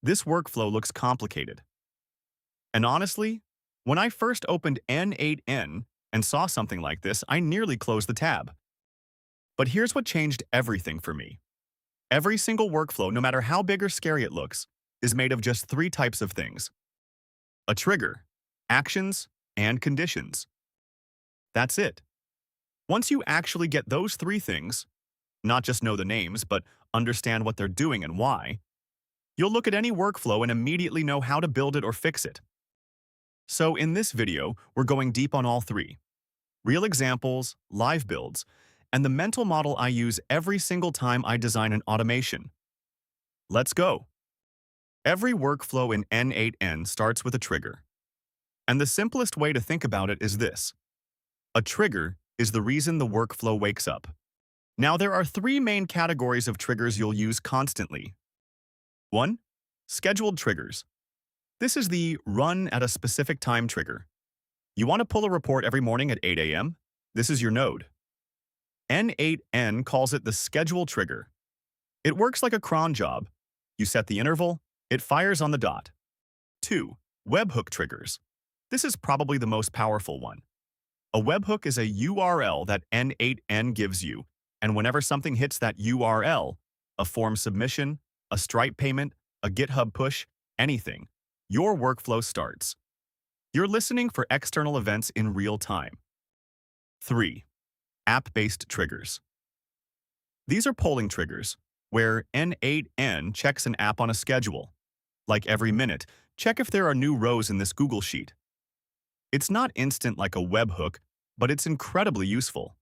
This workflow looks complicated. And honestly, when I first opened n8n and saw something like this, I nearly closed the tab. But here's what changed everything for me. Every single workflow, no matter how big or scary it looks, is made of just three types of things: a trigger, actions, and conditions. That's it. Once you actually get those three things, not just know the names, but understand what they're doing and why, you'll look at any workflow and immediately know how to build it or fix it. So in this video, we're going deep on all three: real examples, live builds, and the mental model I use every single time I design an automation. Let's go. Every workflow in n8n starts with a trigger. And the simplest way to think about it is this: a trigger is the reason the workflow wakes up. Now, there are three main categories of triggers you'll use constantly. 1. Scheduled triggers. This is the run at a specific time trigger. You want to pull a report every morning at 8 a.m.? This is your node. n8n calls it the schedule trigger. It works like a cron job. You set the interval, it fires on the dot. 2. Webhook triggers. This is probably the most powerful one. A webhook is a URL that n8n gives you, and whenever something hits that URL, a form submission, a Stripe payment, a GitHub push, anything, your workflow starts. You're listening for external events in real time. 3. App-based triggers. These are polling triggers, where n8n checks an app on a schedule. Like every minute, check if there are new rows in this Google Sheet. It's not instant like a webhook, but it's incredibly useful.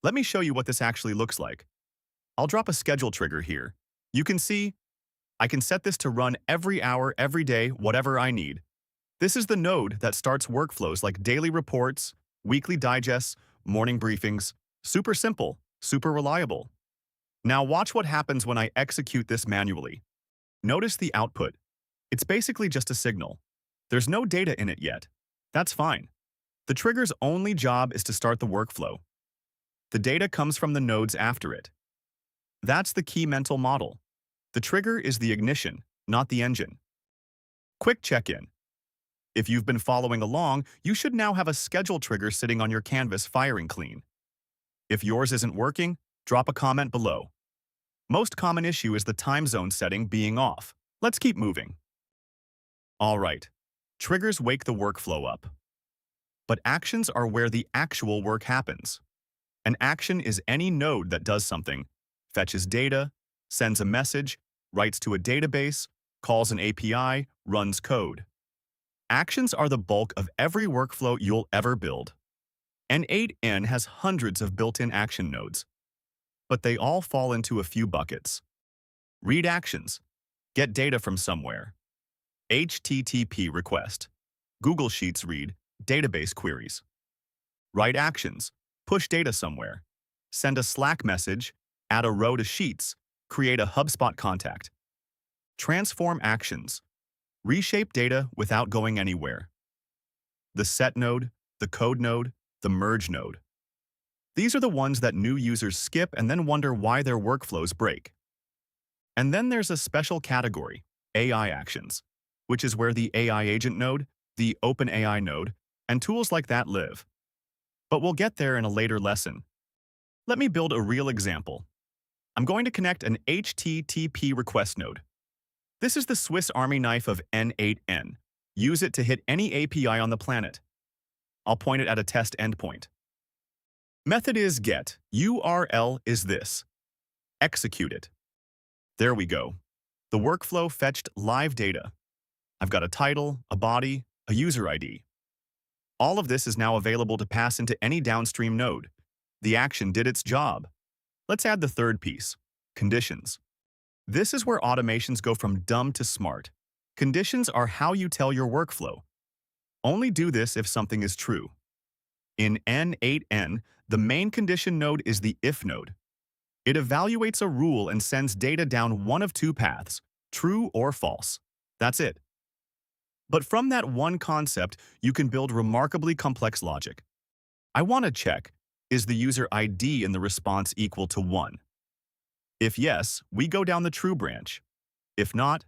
Let me show you what this actually looks like. I'll drop a schedule trigger here. You can see I can set this to run every hour, every day, whatever I need. This is the node that starts workflows like daily reports, weekly digests, morning briefings. Super simple, super reliable. Now watch what happens when I execute this manually. Notice the output. It's basically just a signal. There's no data in it yet. That's fine. The trigger's only job is to start the workflow. The data comes from the nodes after it. That's the key mental model. The trigger is the ignition, not the engine. Quick check-in. If you've been following along, you should now have a schedule trigger sitting on your canvas firing clean. If yours isn't working, drop a comment below. Most common issue is the time zone setting being off. Let's keep moving. All right. Triggers wake the workflow up. But actions are where the actual work happens. An action is any node that does something: fetches data, sends a message, writes to a database, calls an API, runs code. Actions are the bulk of every workflow you'll ever build. n8n has hundreds of built-in action nodes, but they all fall into a few buckets. Read actions. Get data from somewhere. HTTP request. Google Sheets read, database queries. Write actions. Push data somewhere. Send a Slack message, add a row to Sheets, create a HubSpot contact. Transform actions. Reshape data without going anywhere. The set node, the code node, the merge node. These are the ones that new users skip and then wonder why their workflows break. And then there's a special category, AI actions, which is where the AI agent node, the OpenAI node, and tools like that live. But we'll get there in a later lesson. Let me build a real example. I'm going to connect an HTTP request node. This is the Swiss Army knife of n8n. Use it to hit any API on the planet. I'll point it at a test endpoint. Method is get. URL is this. Execute it. There we go. The workflow fetched live data. I've got a title, a body, a user ID. All of this is now available to pass into any downstream node. The action did its job. Let's add the third piece: conditions. This is where automations go from dumb to smart. Conditions are how you tell your workflow. Only do this if something is true. In n8n, the main condition node is the if node. It evaluates a rule and sends data down one of two paths, true or false. That's it. But from that one concept, you can build remarkably complex logic. I want to check, is the user ID in the response equal to 1? If yes, we go down the true branch. If not,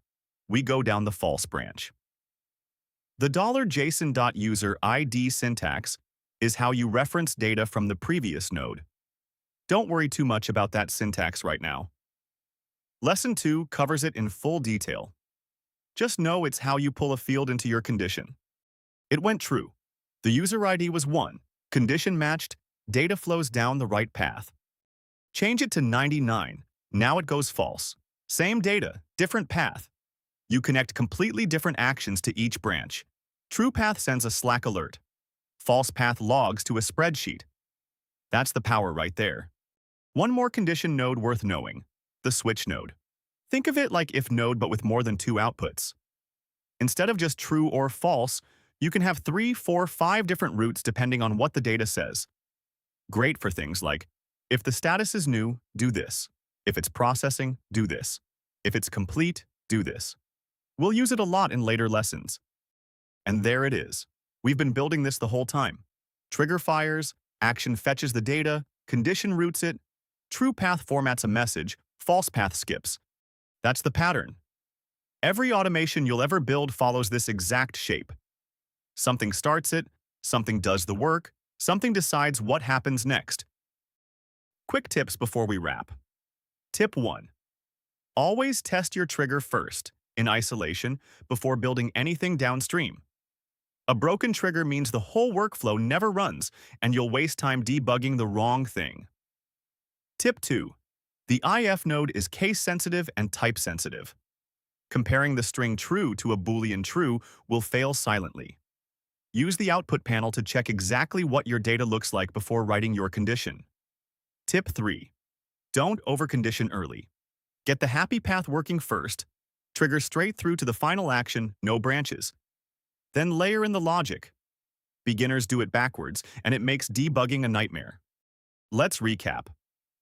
we go down the false branch. The $JSON.user_ID syntax is how you reference data from the previous node. Don't worry too much about that syntax right now. Lesson 2 covers it in full detail. Just know it's how you pull a field into your condition. It went true. The user ID was 1, condition matched, data flows down the right path. Change it to 99, now it goes false. Same data, different path. You connect completely different actions to each branch. True path sends a Slack alert. False path logs to a spreadsheet. That's the power right there. One more condition node worth knowing, the switch node. Think of it like if node but with more than 2 outputs. Instead of just true or false, you can have 3, 4, 5 different routes depending on what the data says. Great for things like, if the status is new, do this. If it's processing, do this. If it's complete, do this. We'll use it a lot in later lessons. And there it is. We've been building this the whole time. Trigger fires, action fetches the data, condition routes it, true path formats a message, false path skips. That's the pattern. Every automation you'll ever build follows this exact shape. Something starts it, something does the work, something decides what happens next. Quick tips before we wrap. Tip 1. Always test your trigger first, in isolation, before building anything downstream. A broken trigger means the whole workflow never runs, and you'll waste time debugging the wrong thing. Tip 2. The IF node is case-sensitive and type-sensitive. Comparing the string true to a Boolean true will fail silently. Use the output panel to check exactly what your data looks like before writing your condition. Tip 3. Don't overcondition early. Get the happy path working first. Trigger straight through to the final action, no branches. Then layer in the logic. Beginners do it backwards, and it makes debugging a nightmare. Let's recap.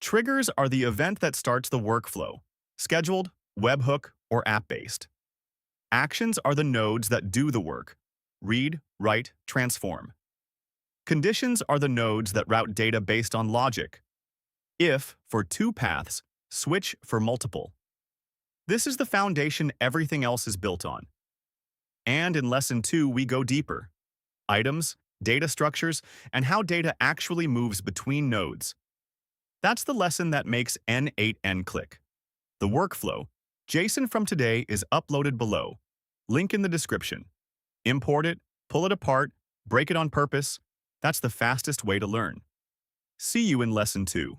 Triggers are the event that starts the workflow, scheduled, webhook, or app-based. Actions are the nodes that do the work, read, write, transform. Conditions are the nodes that route data based on logic. If for 2 paths, switch for multiple. This is the foundation everything else is built on. And in Lesson 2, we go deeper. Items, data structures, and how data actually moves between nodes. That's the lesson that makes n8n click. The workflow, JSON from today, is uploaded below. Link in the description. Import it, pull it apart, break it on purpose. That's the fastest way to learn. See you in Lesson 2.